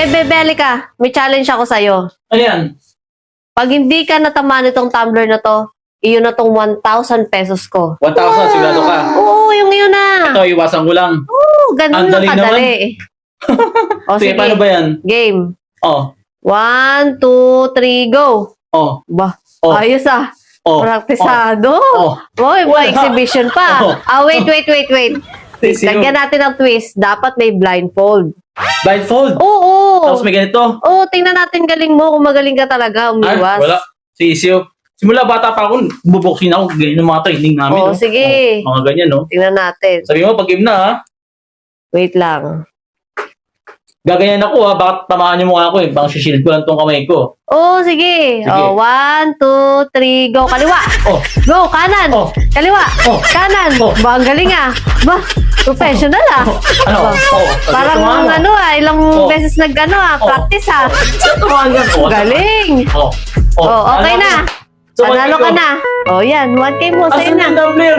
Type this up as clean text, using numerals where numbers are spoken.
Bebe, halika. May challenge ako sa'yo. Ano yan? Pag hindi ka natamaan itong tumbler na to, iyon na tong 1,000 pesos ko. 1,000, sigurado ka. Oo, yung iyon na. Ito, iwasan ko lang. Oo, ganun Ang lang dali kadali. O Sige, sige, paano ba yan? game. Oh, 1, 2, 3, go. oh, Ba, oh, ayos ah. oh. Praktisado. Oh. Boy, Wala. exhibition pa. Oh. Wait. Sino? Lagyan natin ng twist. Dapat may blindfold. Blindfold. Oo. Tapos may ganito. Oo, tingnan natin galing mo kung magaling ka talaga umiwas. Wala. Si Isio. Simula bata pa ako, bubuksin ako. Ganyan yung mga training namin. Oo, no? sige. Oh, mga ganyan, no? Tingnan natin. Sabi mo, pag game na, ha? Wait lang. Gaganyan ako, ha? Bakit tamaan yung mukha ko, eh? Baka sishield ko lang tong kamay ko. Oo, sige. Sige. Oh, 1, 2, 3, go. Kaliwa. Oh, Go, kanan. Oh. Kaliwa. Oh. Kanan. Oh. Ba, ang galing ah. Ba, professional ah. ano? Ba, Oh, parang ano ah, ilang Oh. beses nag-ano ah, Oh. practice ah. Tumahan yan. Oh, Galing. Oh, Oh, okay ano na. So, Panalo ka one na. Oh, yan. 1K mo. Asan Sa'yo na. yung tumbler?